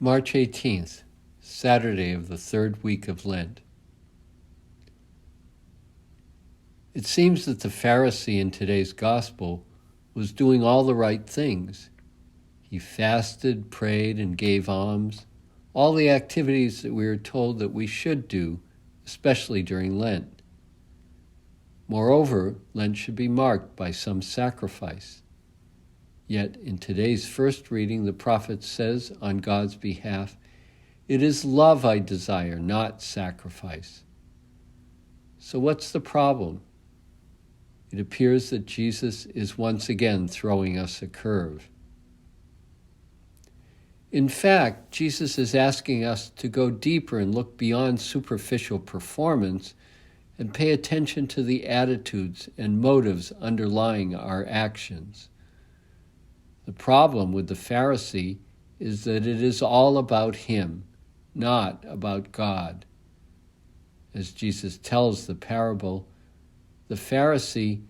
March 18th, Saturday of the third week of Lent. It seems that the Pharisee in today's gospel was doing all the right things. He fasted, prayed, and gave alms, all the activities that we are told that we should do, especially during Lent. Moreover, Lent should be marked by some sacrifice. Yet in today's first reading, the prophet says on God's behalf, "It is love I desire, not sacrifice." So what's the problem? It appears that Jesus is once again throwing us a curve. In fact, Jesus is asking us to go deeper and look beyond superficial performance and pay attention to the attitudes and motives underlying our actions. The problem with the Pharisee is that it is all about him, not about God. As Jesus tells the parable, the Pharisee,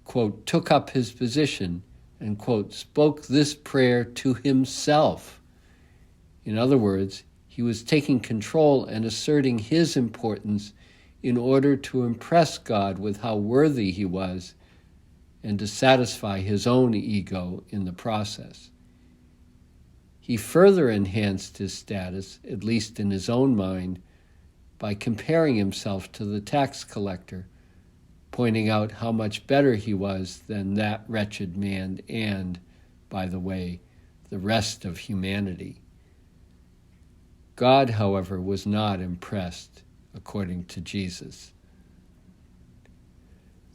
quote, took up his position and, quote, spoke this prayer to himself. In other words, he was taking control and asserting his importance in order to impress God with how worthy he was and to satisfy his own ego in the process. He further enhanced his status, at least in his own mind, by comparing himself to the tax collector, pointing out how much better he was than that wretched man and, by the way, the rest of humanity. God, however, was not impressed, according to Jesus.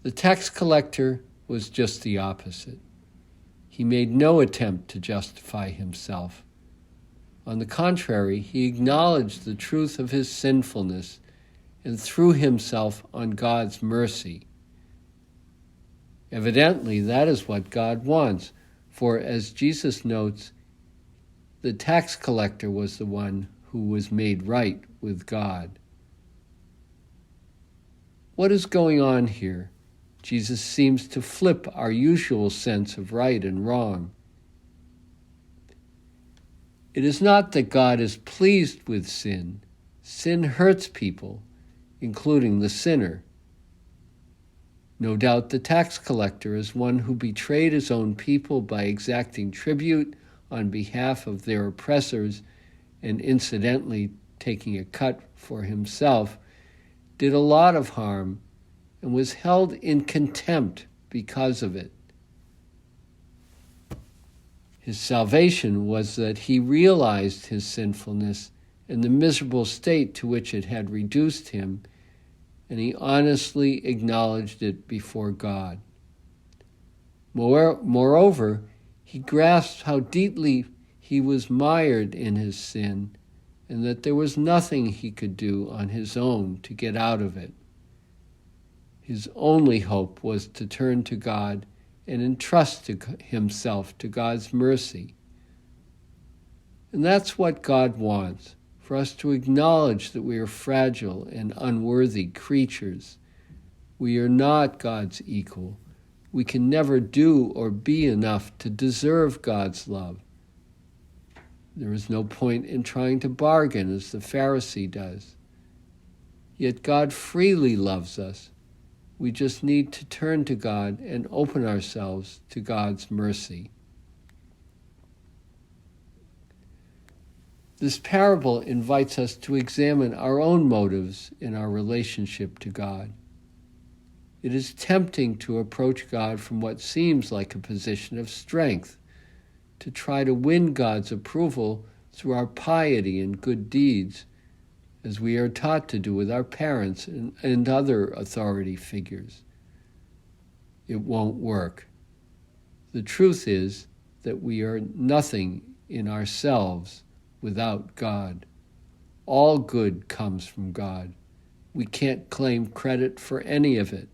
The tax collector was just the opposite. He made no attempt to justify himself. On the contrary, he acknowledged the truth of his sinfulness and threw himself on God's mercy. Evidently, that is what God wants, for as Jesus notes, the tax collector was the one who was made right with God. What is going on here? Jesus seems to flip our usual sense of right and wrong. It is not that God is pleased with sin. Sin hurts people, including the sinner. No doubt the tax collector is one who betrayed his own people by exacting tribute on behalf of their oppressors and incidentally taking a cut for himself, did a lot of harm and was held in contempt because of it. His salvation was that he realized his sinfulness and the miserable state to which it had reduced him, and he honestly acknowledged it before God. Moreover, he grasped how deeply he was mired in his sin and that there was nothing he could do on his own to get out of it. His only hope was to turn to God and entrust himself to God's mercy. And that's what God wants, for us to acknowledge that we are fragile and unworthy creatures. We are not God's equal. We can never do or be enough to deserve God's love. There is no point in trying to bargain as the Pharisee does. Yet God freely loves us. We just need to turn to God and open ourselves to God's mercy. This parable invites us to examine our own motives in our relationship to God. It is tempting to approach God from what seems like a position of strength, to try to win God's approval through our piety and good deeds, as we are taught to do with our parents and other authority figures. It won't work. The truth is that we are nothing in ourselves without God. All good comes from God. We can't claim credit for any of it.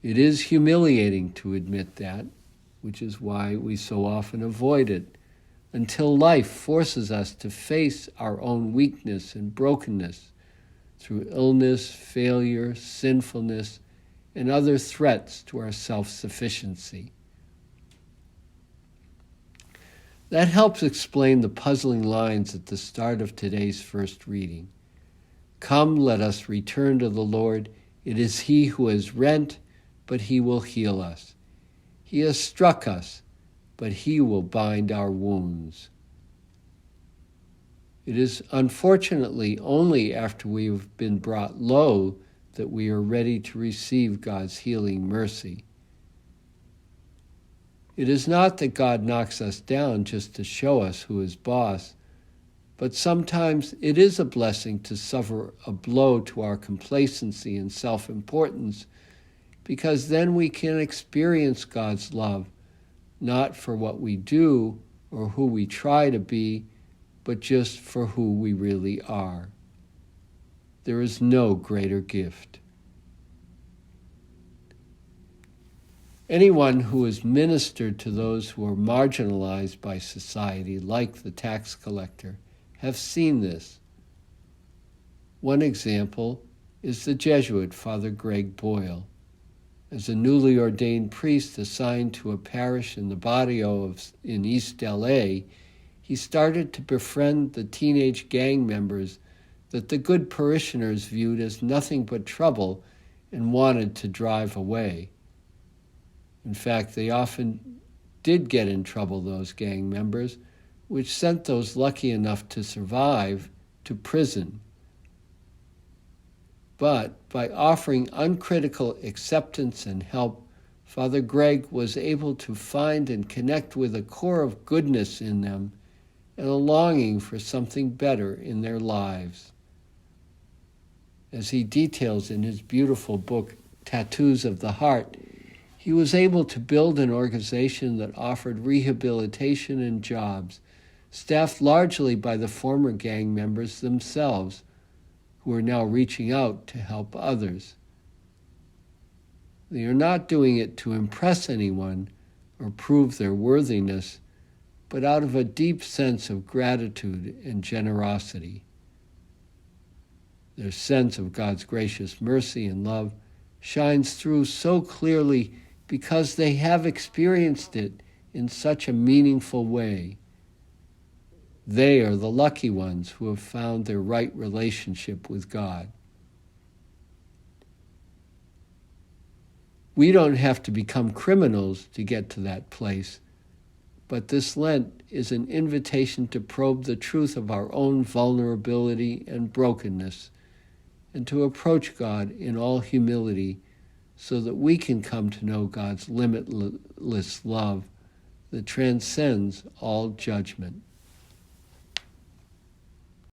It is humiliating to admit that, which is why we so often avoid it, until life forces us to face our own weakness and brokenness through illness, failure, sinfulness, and other threats to our self-sufficiency. That helps explain the puzzling lines at the start of today's first reading. Come, let us return to the Lord. It is He who has rent, but He will heal us. He has struck us, but He will bind our wounds. It is unfortunately only after we have been brought low that we are ready to receive God's healing mercy. It is not that God knocks us down just to show us who is boss, but sometimes it is a blessing to suffer a blow to our complacency and self-importance, because then we can experience God's love, not for what we do or who we try to be, but just for who we really are. There is no greater gift. Anyone who has ministered to those who are marginalized by society, like the tax collector, have seen this. One example is the Jesuit Father Greg Boyle. As a newly ordained priest assigned to a parish in the barrio in East LA, he started to befriend the teenage gang members that the good parishioners viewed as nothing but trouble and wanted to drive away. In fact, they often did get in trouble, those gang members, which sent those lucky enough to survive to prison. But by offering uncritical acceptance and help, Father Greg was able to find and connect with a core of goodness in them and a longing for something better in their lives. As he details in his beautiful book, Tattoos of the Heart, he was able to build an organization that offered rehabilitation and jobs, staffed largely by the former gang members themselves, who are now reaching out to help others. They are not doing it to impress anyone or prove their worthiness, but out of a deep sense of gratitude and generosity. Their sense of God's gracious mercy and love shines through so clearly because they have experienced it in such a meaningful way. They are the lucky ones who have found their right relationship with God. We don't have to become criminals to get to that place, but this Lent is an invitation to probe the truth of our own vulnerability and brokenness, and to approach God in all humility so that we can come to know God's limitless love that transcends all judgment.